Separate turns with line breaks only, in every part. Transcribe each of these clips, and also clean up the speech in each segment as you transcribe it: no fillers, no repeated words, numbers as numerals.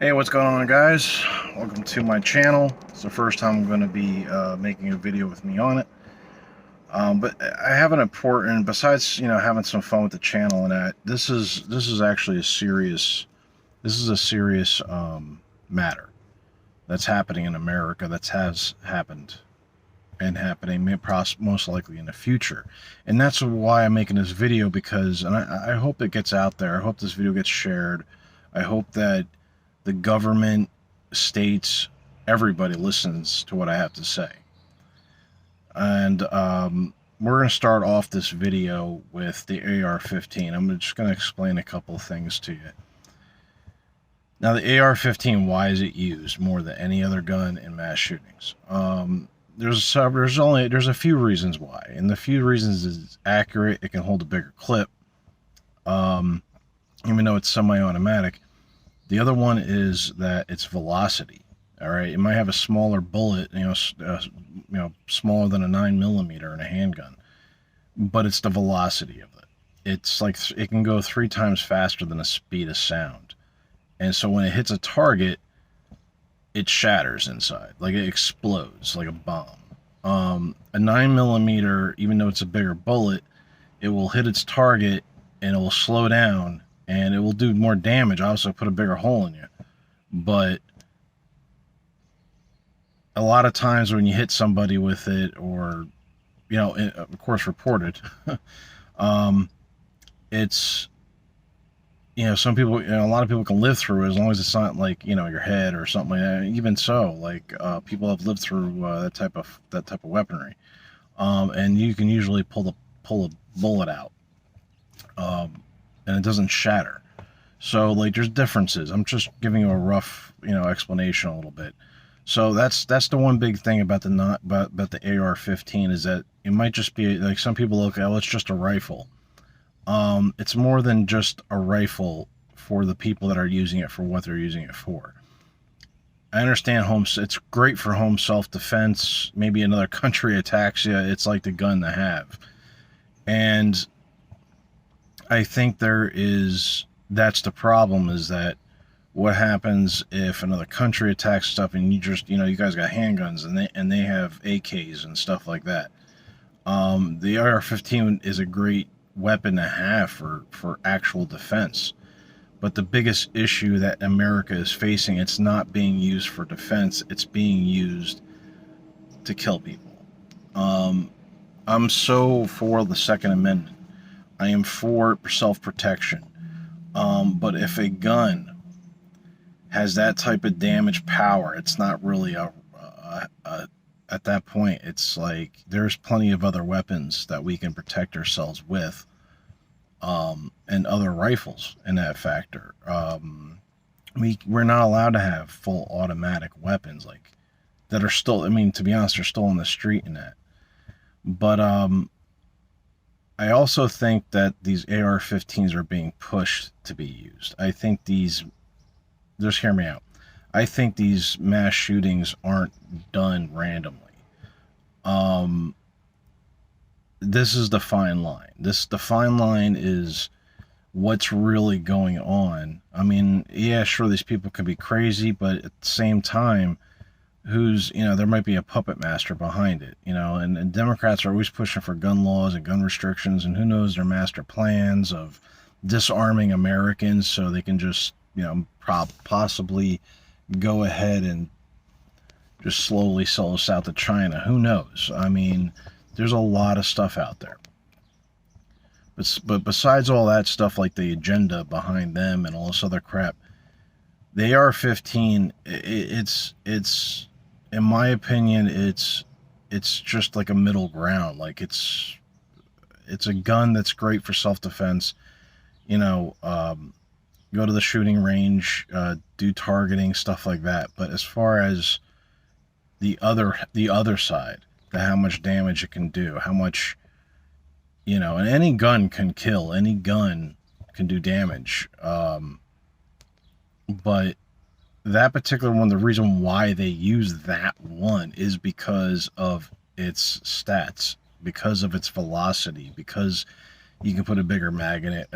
Hey, what's going on, guys? Welcome to my channel. It's the first time I'm going to be making a video with me on it. But I have an important, besides having some fun with the channel and that, this is actually a serious matter that's happening in America, that has happened and happening most likely in the future. And that's why I'm making this video, because and I hope it gets out there. I hope this video gets shared. I hope that the government, states, everybody listens to what I have to say. And we're going to start off this video with the AR-15. I'm just going to explain a couple of things to you. Now, the AR-15, why is it used more than any other gun in mass shootings? There's a few reasons why, and the few reasons is it's accurate. It can hold a bigger clip, even though it's semi-automatic. The other one is that its velocity. All right, it might have a smaller bullet, smaller than a 9mm in a handgun, but it's the velocity of it. It's like it can go 3 times faster than the speed of sound, and so when it hits a target, it shatters inside, like it explodes like a bomb. A 9mm, even though it's a bigger bullet, it will hit its target and it will slow down and it will do more damage. Also put a bigger hole in you. But a lot of times when you hit somebody with it, or of course reported, it's some people, a lot of people can live through it as long as it's not like your head or something like that. Even so, like people have lived through that type of weaponry, and you can usually pull a bullet out, and it doesn't shatter. So like there's differences. I'm just giving you a rough explanation a little bit. So that's the one big thing about the AR-15, is that it might just be like, some people look at, oh, it's just a rifle. It's more than just a rifle for the people that are using it for what they're using it for. I understand it's great for home self-defense. Maybe another country attacks you, it's like the gun to have. And I think that's the problem, is that what happens if another country attacks stuff and you guys got handguns and they have AKs and stuff like that. The AR-15 is a great weapon to have for actual defense. But the biggest issue that America is facing, it's not being used for defense, it's being used to kill people. I'm so for the Second Amendment. I am for self-protection. But if a gun has that type of damage power, it's not really at that point, it's like there's plenty of other weapons that we can protect ourselves with, and other rifles in that factor. We're not allowed to have full automatic weapons like that are still, to be honest, they're still on the street and that. But I also think that these AR-15s are being pushed to be used. I think just hear me out. I think these mass shootings aren't done randomly. This is the fine line. The fine line is what's really going on. Yeah, sure, these people could be crazy, but at the same time, there might be a puppet master behind it, and Democrats are always pushing for gun laws and gun restrictions, and who knows their master plans of disarming Americans so they can just, possibly go ahead and just slowly sell us out to China. Who knows? There's a lot of stuff out there. But besides all that stuff, like the agenda behind them and all this other crap, the AR-15, it's in my opinion, it's just like a middle ground. Like it's a gun that's great for self-defense. Go to the shooting range, do targeting, stuff like that. But as far as the other side, how much damage it can do, how much, and any gun can kill, any gun can do damage. But that particular one, the reason why they use that one is because of its stats, because of its velocity, because you can put a bigger mag in it.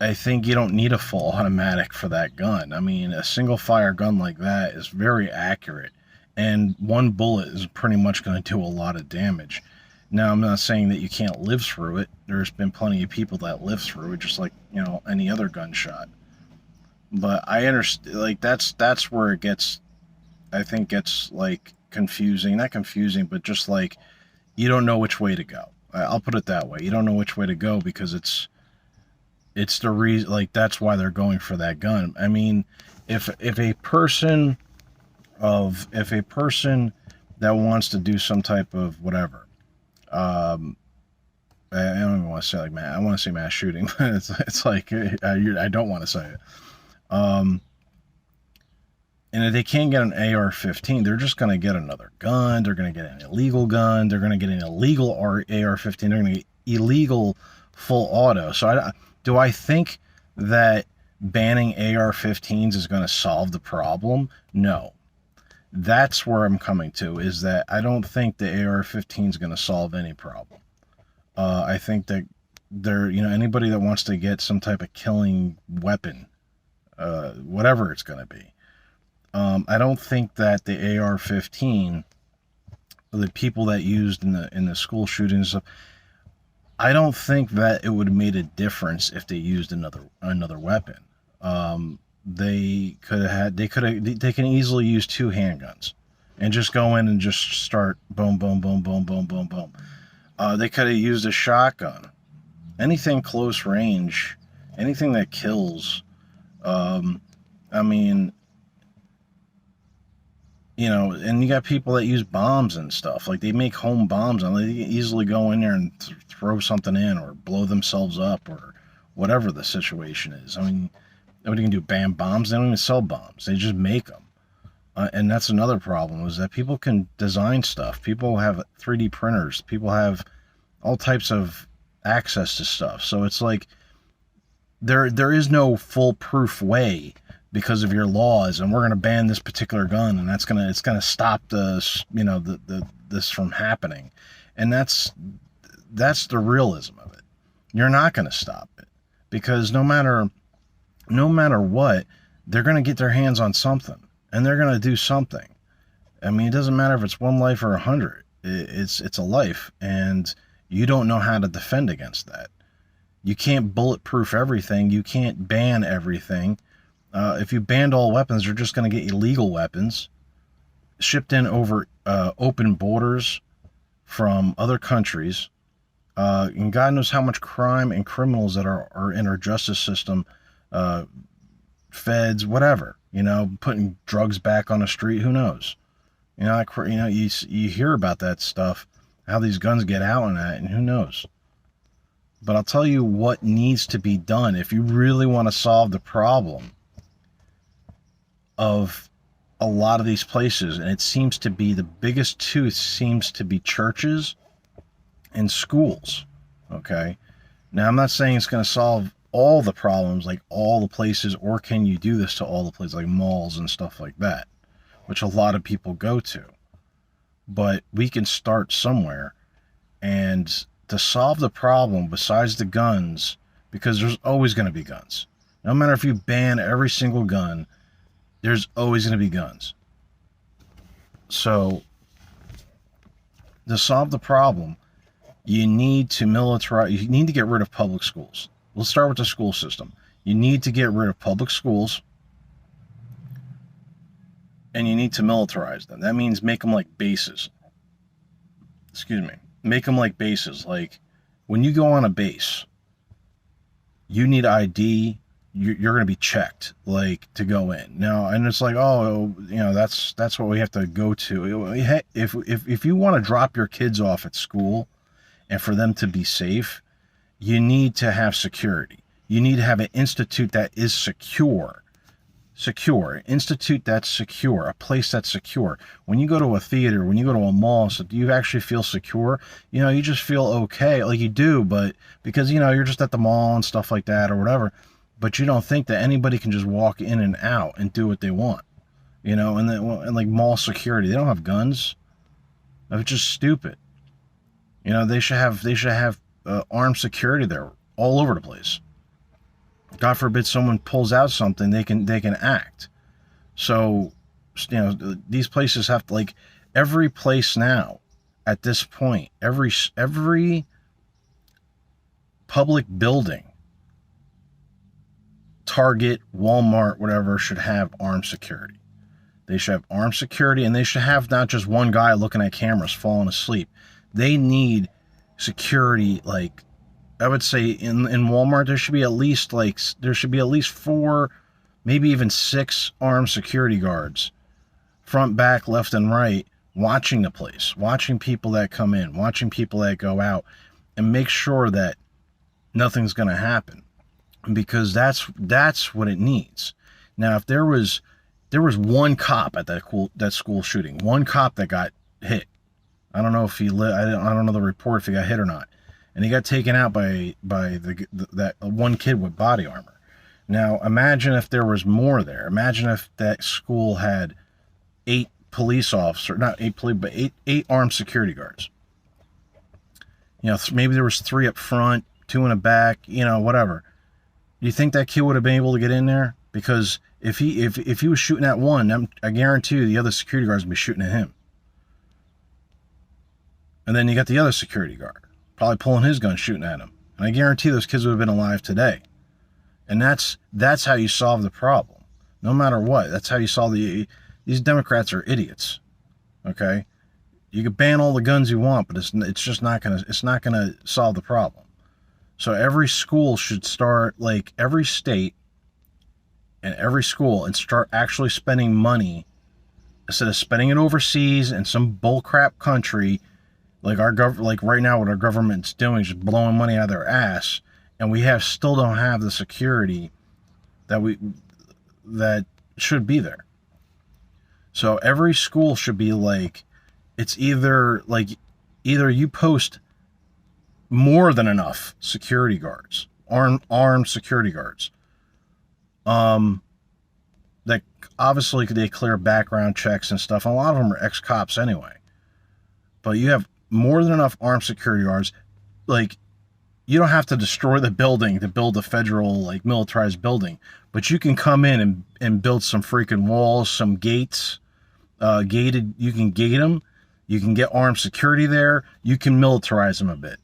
I think you don't need a full automatic for that gun. I mean, a single fire gun like that is very accurate, and one bullet is pretty much going to do a lot of damage. Now, I'm not saying that you can't live through it. There's been plenty of people that live through it, just like, any other gunshot. But I understand, like, that's where it gets, I think, gets like confusing. Not confusing, but just like you don't know which way to go. I'll put it that way. You don't know which way to go because it's the reason, like, that's why they're going for that gun. I mean, if a person if a person that wants to do some type of whatever, I don't even want to say, like, man, I want to say mass shooting, but it's like, I don't want to say it. Um, and if they can't get an AR-15, they're just going to get another gun. They're going to get an illegal gun. They're going to get an illegal AR-15. They're going to get illegal full auto. So do I think that banning AR-15s is going to solve the problem? No. That's where I'm coming to, is that I don't think the AR-15 is going to solve any problem. I think that anybody that wants to get some type of killing weapon, whatever it's going to be, I don't think that the AR-15, the people that used in the school shootings, I don't think that it would have made a difference if they used another weapon. They can easily use two handguns and just go in and just start boom, boom, boom, boom, boom, boom, boom. They could have used a shotgun. Anything close range, anything that kills. I mean, and you got people that use bombs and stuff. Like, they make home bombs, and they can easily go in there and throw something in or blow themselves up or whatever the situation is. I mean, what are you going to do? Ban bombs? They don't even sell bombs. They just make them. And that's another problem, is that people can design stuff. People have 3D printers. People have all types of access to stuff. So it's like there is no foolproof way because of your laws, and we're going to ban this particular gun, and it's going to stop this from happening. And that's the realism of it. You're not going to stop it, because no matter what, they're going to get their hands on something, and they're going to do something. I mean, it doesn't matter if it's one life or 100. It's a life, and you don't know how to defend against that. You can't bulletproof everything. You can't ban everything. If you banned all weapons, you're just going to get illegal weapons shipped in over open borders from other countries. And God knows how much crime and criminals that are in our justice system, feds, whatever, putting drugs back on the street. Who knows? You hear about that stuff, how these guns get out and who knows? But I'll tell you what needs to be done if you really want to solve the problem of a lot of these places. And it seems to be the biggest tooth seems to be churches and schools. Okay. Now, I'm not saying it's going to solve all the problems, like all the places, or can you do this to all the places, like malls and stuff like that, which a lot of people go to. But we can start somewhere, and to solve the problem, besides the guns, because there's always going to be guns. No matter if you ban every single gun, there's always going to be guns. So, to solve the problem, you need to militarize. You need to get rid of public schools. Let's start with the school system. You need to get rid of public schools, and you need to militarize them. That means make them like bases. Excuse me. Make them like bases. Like, when you go on a base, you need ID. You're going to be checked, like, to go in. Now, and it's like, that's what we have to go to. If you want to drop your kids off at school and for them to be safe, you need to have security. You need to have an institute that is secure. An institute that's secure, a place that's secure. When you go to a theater, when you go to a mall, so do you actually feel secure? You just feel okay, like you do, but because, you're just at the mall and stuff like that or whatever, but you don't think that anybody can just walk in and out and do what they want, and like mall security, they don't have guns. That's just stupid. They should have armed security there all over the place. God forbid someone pulls out something, they can act. So, these places have to, like, every place now at this point, every public building, Target, Walmart, whatever, should have armed security. They should have armed security, and they should have not just one guy looking at cameras falling asleep. They need security. Like, I would say in Walmart, there should be at least 4, maybe even 6 armed security guards, front, back, left, and right, watching the place, watching people that come in, watching people that go out, and make sure that nothing's going to happen, because that's what it needs. Now, if there was one cop at that school shooting, one cop that got hit. I don't know if I don't know the report if he got hit or not, and he got taken out by that one kid with body armor. Now, imagine if there was more there. Imagine if that school had 8 police officers, not 8 police, but 8 armed security guards. Maybe there was 3 up front, 2 in the back, whatever. Do you think that kid would have been able to get in there? Because if he was shooting at one, I guarantee you the other security guards would be shooting at him. And then you got the other security guard probably pulling his gun, shooting at him. And I guarantee those kids would have been alive today. And that's how you solve the problem. No matter what, that's how you solve these Democrats are idiots. Okay? You can ban all the guns you want, but it's just not gonna solve the problem. So every school should start, like every state and every school, and start actually spending money instead of spending it overseas in some bullcrap country, like like right now what our government's doing is just blowing money out of their ass, and we still don't have the security that should be there. So every school should be like, it's either you post more than enough security guards, armed security guards. That obviously they clear background checks and stuff. And a lot of them are ex-cops anyway. But you have more than enough armed security guards. Like, you don't have to destroy the building to build a federal, like, militarized building, but you can come in and build some freaking walls, some gates, gated. You can gate them. You can get armed security there. You can militarize them a bit.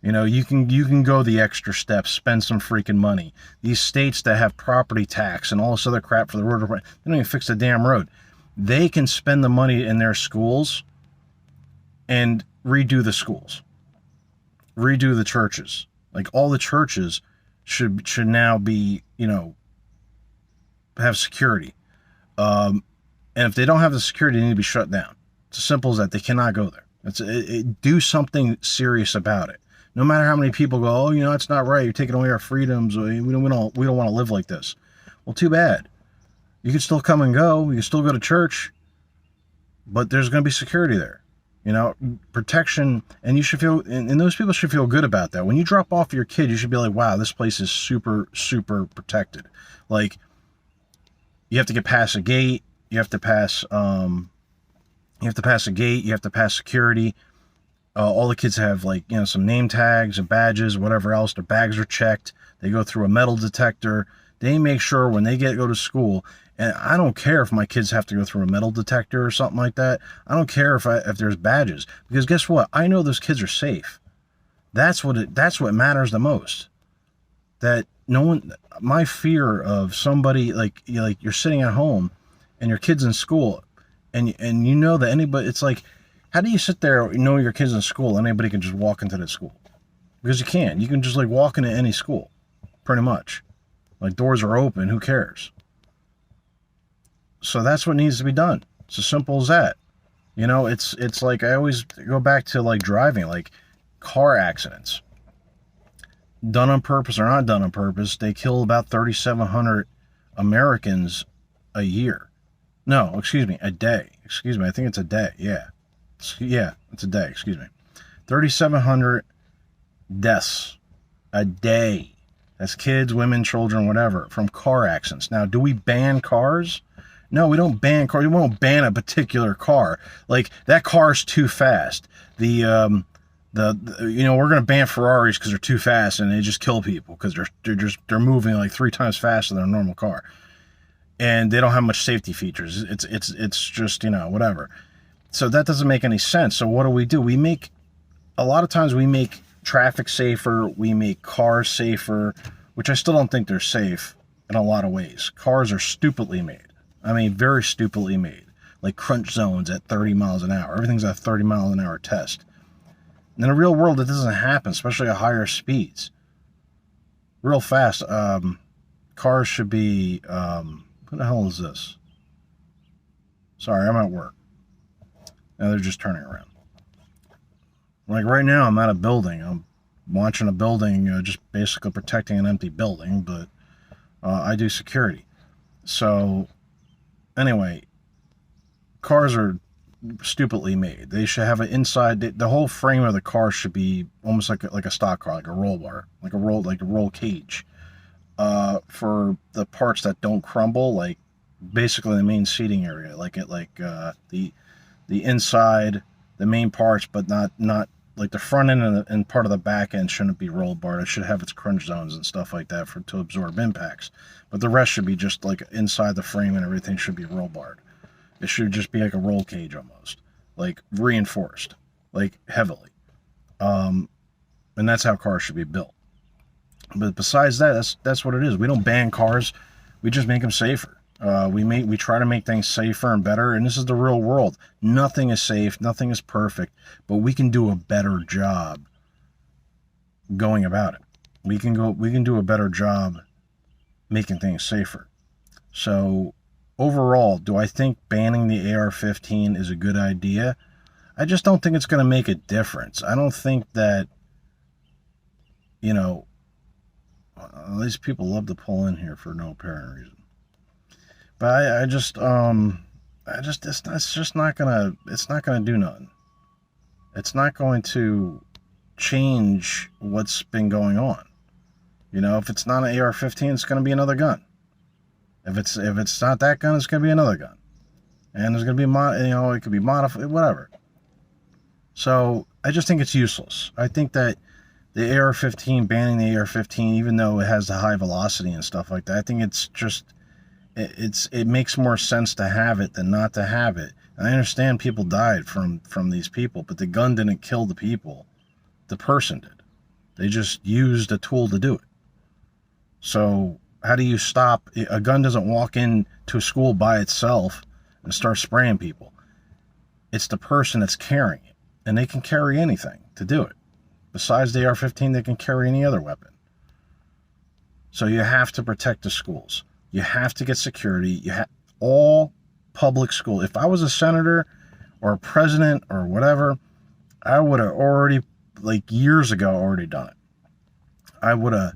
You can go the extra steps, spend some freaking money. These states that have property tax and all this other crap for the road, they don't even fix the damn road. They can spend the money in their schools and redo the schools, redo the churches. Like, all the churches should now be, have security. And if they don't have the security, they need to be shut down. It's as simple as that. They cannot go there. Do something serious about it. No matter how many people go, oh, it's not right. You're taking away our freedoms. We don't want to live like this. Well, too bad. You can still come and go. You can still go to church, but there's going to be security there. Protection, and you should feel, and those people should feel good about that. When you drop off your kid, you should be like, wow, this place is super, super protected. Like, you have to get past a gate. You have to pass a gate. You have to pass security. All the kids have, like, some name tags and badges, whatever else. Their bags are checked. They go through a metal detector. They make sure when they go to school, and I don't care if my kids have to go through a metal detector or something like that. I don't care if there's badges, because guess what? I know those kids are safe. That's what matters the most. That no one, my fear of somebody, like you're sitting at home and your kid's in school, and that anybody, it's like, how do you sit there and know your kid's in school and anybody can just walk into that school? Because you can. You can just, like, walk into any school, pretty much. Like, doors are open, who cares? So that's what needs to be done. It's as simple as that. It's like, I always go back to, like, driving, like, car accidents. Done on purpose or not done on purpose, they kill about 3,700 Americans a year. No, excuse me, a day. Excuse me, I think it's a day, yeah. Yeah, it's a day, excuse me. 3,700 deaths a day. That's kids, women, children, whatever, from car accidents. Now, do we ban cars? No, we don't ban cars. We won't ban a particular car. Like, that car's too fast. The We're going to ban Ferraris because they're too fast and they just kill people because they're moving like 3 times faster than a normal car, and they don't have much safety features. It's just, whatever. So that doesn't make any sense. So what do? A lot of times we make traffic safer, we make cars safer, which I still don't think they're safe in a lot of ways. Cars are stupidly made. I mean, very stupidly made. Like crunch zones at 30 miles an hour. Everything's at 30 mile an hour test. In the real world, it doesn't happen, especially at higher speeds. Real fast, cars should be, who the hell is this? Sorry, I'm at work. Now they're just turning around. Like right now, I'm at a building. I'm watching a building, just basically protecting an empty building, but I do security. So, anyway, cars are stupidly made. They should have an inside. The whole frame of the car should be almost like a stock car, like a roll bar, like a roll cage. For the parts that don't crumble, like basically the main seating area, the inside, the main parts, but not like the front end and part of the back end shouldn't be roll barred. It should have its crunch zones and stuff like that to absorb impacts. But the rest should be just like inside the frame, and everything should be roll barred. It should just be like a roll cage almost, like reinforced, like heavily. And that's how cars should be built. But besides that, that's what it is. We don't ban cars. We just make them safer. We try to make things safer and better, and this is the real world. Nothing is safe, nothing is perfect, but we can do a better job going about it. We can do a better job making things safer. So overall, do I think banning the AR-15 is a good idea? I just don't think it's going to make a difference. I don't think that, these people love to pull in here for no apparent reason. But it's not gonna do nothing. It's not going to change what's been going on. If it's not an AR-15, it's gonna be another gun. If it's not that gun, it's gonna be another gun, and there's gonna be it could be modified, whatever. So I just think it's useless. I think that the AR-15, banning the AR-15, even though it has the high velocity and stuff like that, I think it's just. It makes more sense to have it than not to have it. And I understand people died from these people, but the gun didn't kill the people. The person did. They just used a tool to do it. So how do you stop? A gun doesn't walk into a school by itself and start spraying people. It's the person that's carrying it. And they can carry anything to do it. Besides the AR-15, they can carry any other weapon. So you have to protect the schools. You have to get security. All public school. If I was a senator or a president or whatever, I would have already, like years ago, already done it. I would have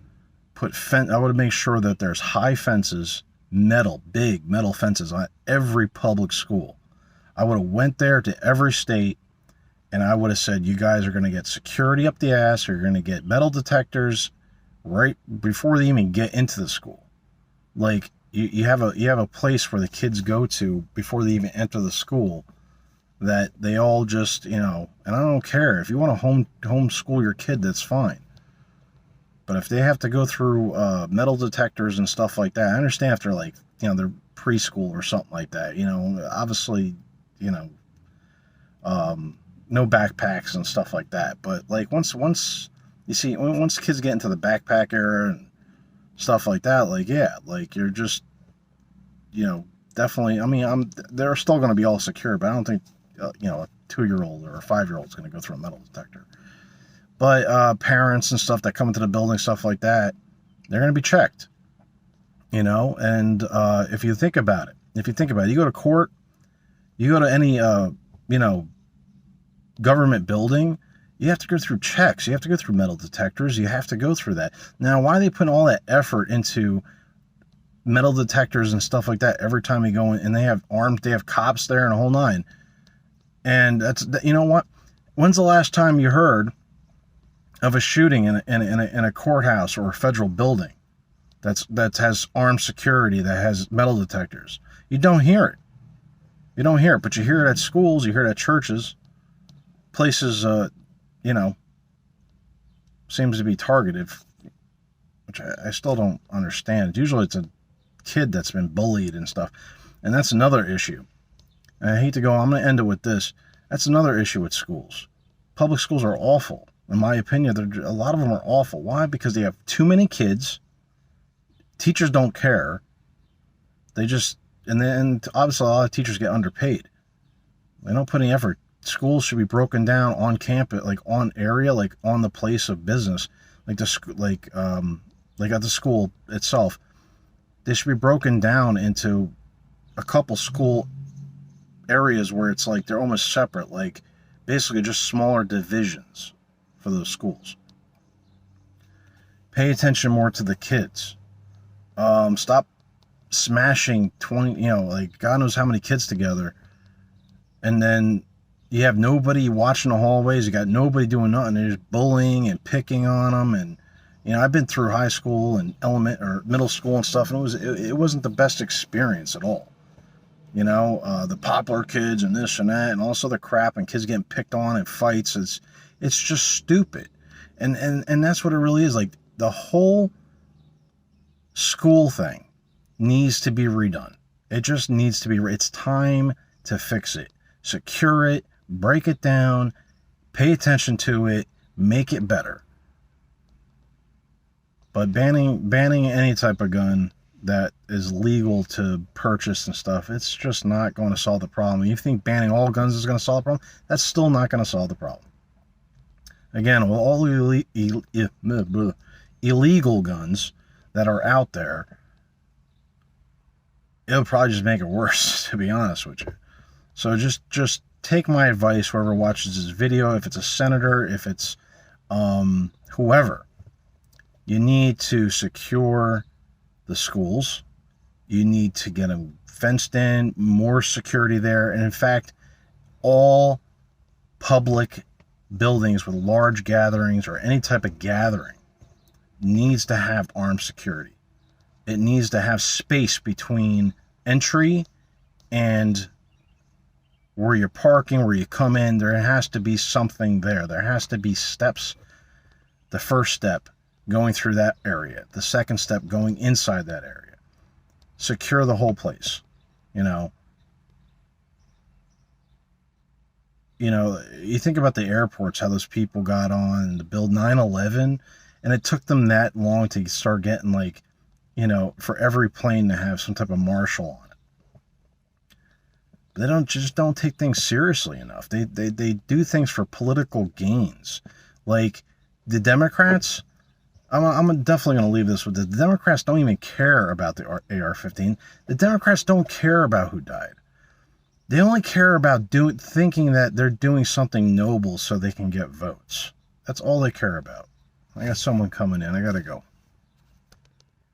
made sure that there's high fences, big metal fences on every public school. I would have went there to every state, and I would have said, you guys are going to get security up the ass. You're going to get metal detectors right before they even get into the school. Like you have a place where the kids go to before they even enter the school, that they all just, and I don't care if you want to homeschool your kid, that's fine. But if they have to go through metal detectors and stuff like that, I understand if they're like, they're preschool or something like that. Obviously, no backpacks and stuff like that. But like once kids get into the backpack era and stuff like that, you're just, definitely. I mean, they're still going to be all secure, but I don't think, a 2-year-old or a 5-year-old is going to go through a metal detector. But parents and stuff that come into the building, stuff like that, they're going to be checked. And if you think about it, you go to court, you go to any, government building, you have to go through checks. You have to go through metal detectors. You have to go through that. Now, why are they putting all that effort into metal detectors and stuff like that every time you go in? And they have cops there and a whole nine. And that's, what? When's the last time you heard of a shooting in a courthouse or a federal building that has armed security, that has metal detectors? You don't hear it. But you hear it at schools. You hear it at churches, places, seems to be targeted, which I still don't understand. Usually it's a kid that's been bullied and stuff, and that's another issue. And I hate to go, I'm going to end it with this. That's another issue with schools. Public schools are awful. In my opinion, a lot of them are awful. Why? Because they have too many kids. Teachers don't care. They just, and then obviously a lot of teachers get underpaid. They don't put any effort. Schools should be broken down on campus, like on area, like on the place of business, like at the school itself. They should be broken down into a couple school areas where it's like they're almost separate, like basically just smaller divisions for those schools. Pay attention more to the kids. Stop smashing 20, like God knows how many kids together, and then you have nobody watching the hallways. You got nobody doing nothing. They're just bullying and picking on them. And I've been through high school and middle school and stuff, and it wasn't the best experience at all. The popular kids and this and that and all this other crap, and kids getting picked on and fights. It's just stupid. And that's what it really is. Like, the whole school thing needs to be redone. It just needs to be, it's time to fix it. Secure it, break it down, pay attention to it, make it better. But banning any type of gun that is legal to purchase and stuff, it's just not going to solve the problem. You think banning all guns is going to solve the problem? That's still not going to solve the problem. Again, with all the illegal guns that are out there, it'll probably just make it worse, to be honest with you. So just take my advice, whoever watches this video, if it's a senator, if it's whoever, you need to secure the schools. You need to get them fenced in, more security there. And in fact, all public buildings with large gatherings or any type of gathering needs to have armed security. It needs to have space between entry and where you're parking, where you come in. There has to be something there. There has to be steps. The first step, going through that area. The second step, going inside that area. Secure the whole place. You think about the airports, how those people got on to build 9/11, and it took them that long to start getting, like, for every plane to have some type of marshal on it. They don't take things seriously enough. They do things for political gains. Like the Democrats, I'm definitely going to leave this with this. The Democrats don't even care about the AR-15. The Democrats don't care about who died. They only care about thinking that they're doing something noble so they can get votes. That's all they care about. I got someone coming in. I got to go.